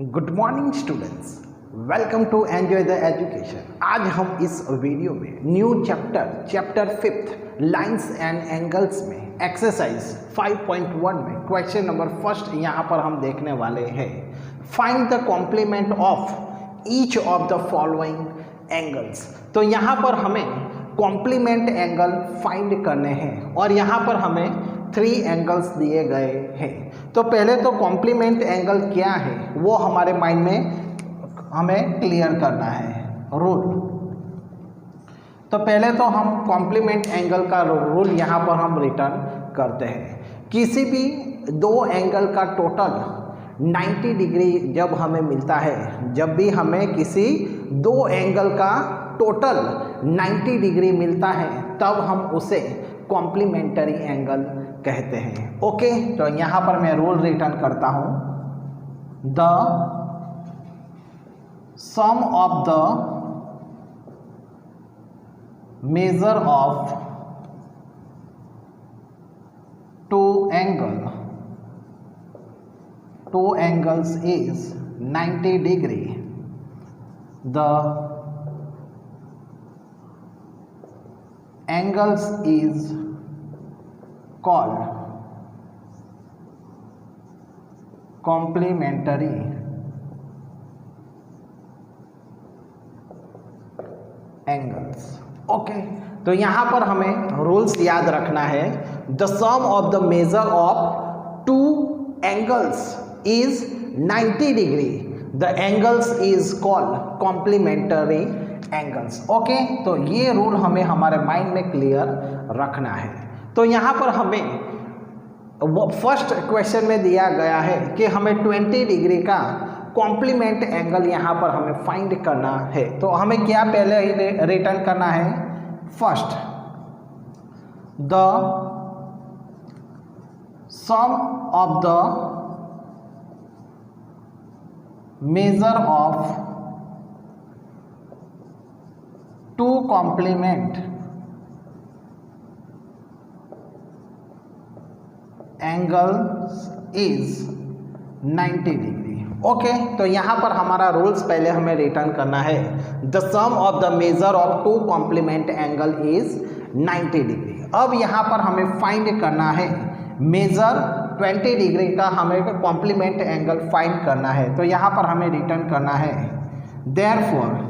Good morning students, welcome to enjoy the education. आज हम इस वीडियो में new chapter 5 lines and angles में एक्सरसाइज 5.1 में क्वेश्चन नंबर फर्स्ट यहाँ पर हम देखने वाले हैं। Find the complement of each of the following angles. तो यहाँ पर हमें कॉम्प्लीमेंट एंगल फाइंड करने हैं और यहाँ पर हमें 3 एंगल्स दिए गए हैं। तो पहले तो कॉम्प्लीमेंट एंगल क्या है वो हमारे माइंड में हमें क्लियर करना है रूल। तो पहले तो हम कॉम्प्लीमेंट एंगल का रूल यहाँ पर हम रिटर्न करते हैं। किसी भी दो एंगल का टोटल 90 डिग्री जब हमें मिलता है, जब भी हमें किसी दो एंगल का टोटल 90 डिग्री मिलता है तब हम उसे कॉम्प्लीमेंट्री एंगल कहते हैं। ओके, तो यहाँ पर मैं रूल रिटर्न करता हूँ। The sum of the measure of two angles is 90 degree. The angles is called complementary angles। Okay, तो यहाँ पर हमें रूल्स याद रखना है। The sum of the measure of two angles is 90 degree. The angles is called complementary angles. Okay, तो ये rule हमें हमारे माइंड में क्लियर रखना है। तो यहाँ पर हमें फर्स्ट क्वेश्चन में दिया गया है कि हमें 20 डिग्री का कॉम्प्लीमेंट एंगल यहाँ पर हमें फाइंड करना है। तो हमें क्या पहले रिटर्न करना है? First, the sum of the measure of two complement angles is 90 degree. Okay, तो यहाँ पर हमारा रूल्स पहले हमें रिटर्न करना है। The sum of the measure of two complement angle is 90 degree. अब यहाँ पर हमें फाइंड करना है मेजर 20 डिग्री का, हमें कॉम्प्लीमेंट एंगल फाइंड करना है। तो यहाँ पर हमें रिटर्न करना है therefore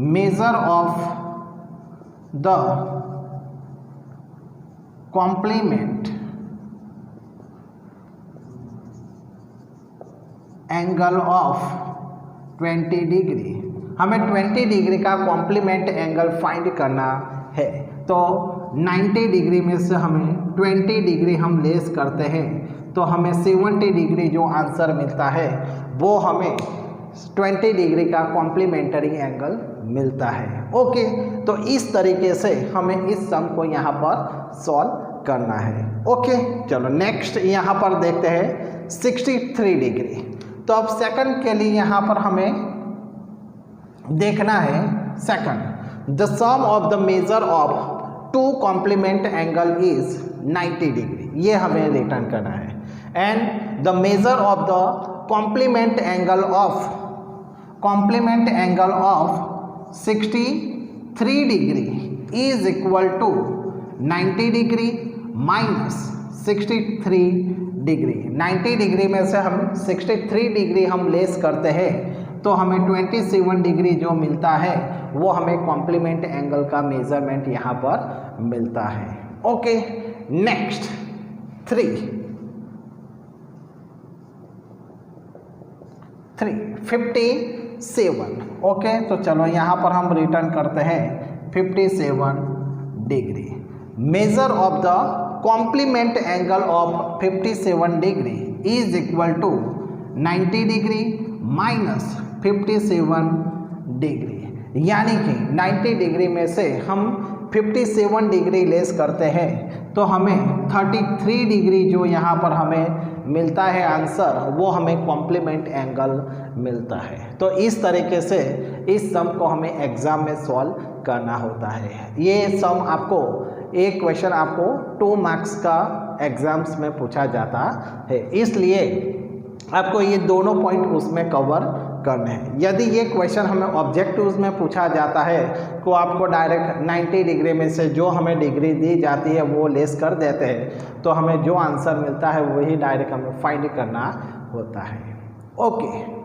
measure of the complement angle of 20 degree. हमें 20 डिग्री का कॉम्प्लीमेंट एंगल फाइंड करना है। तो 90 डिग्री में से हमें 20 डिग्री हम लेस करते हैं तो हमें 70 डिग्री जो आंसर मिलता है वो हमें 20 डिग्री का कॉम्प्लीमेंट्री एंगल मिलता है। ओके, तो इस तरीके से हमें इस सम को यहाँ पर सॉल्व करना है। ओके, चलो नेक्स्ट यहाँ पर देखते हैं 63 डिग्री। तो अब सेकंड के लिए यहाँ पर हमें देखना है second, the sum of the measure of two complement angle is 90 degree. ये हमें रिटर्न करना है। And the measure of the complement angle of 63 degree is equal to 90 degree minus 63 degree. 90 degree में से हम 63 डिग्री हम लेस करते हैं तो हमें 27 डिग्री जो मिलता है वो हमें कॉम्प्लीमेंट एंगल का मेजरमेंट यहाँ पर मिलता है। Okay, next 57। ओके, तो चलो यहाँ पर हम रिटर्न करते हैं 57 degree. Measure of the complement angle of 57 degree is equal to 90 degree minus 57 degree. यानी कि 90 डिग्री में से हम 57 डिग्री लेस करते हैं तो हमें 33 डिग्री जो यहाँ पर हमें मिलता है आंसर वो हमें कॉम्प्लीमेंट एंगल मिलता है। तो इस तरीके से इस सम को हमें एग्जाम में सॉल्व करना होता है। ये सम आपको एक क्वेश्चन आपको 2 मार्क्स का एग्जाम्स में पूछा जाता है, इसलिए आपको ये दोनों पॉइंट उसमें कवर करने हैं। यदि ये क्वेश्चन हमें ऑब्जेक्टिव्स में पूछा जाता है तो आपको डायरेक्ट 90 डिग्री में से जो हमें डिग्री दी जाती है वो लेस कर देते हैं, तो हमें जो आंसर मिलता है वही डायरेक्ट हमें फाइंड करना होता है। ओके।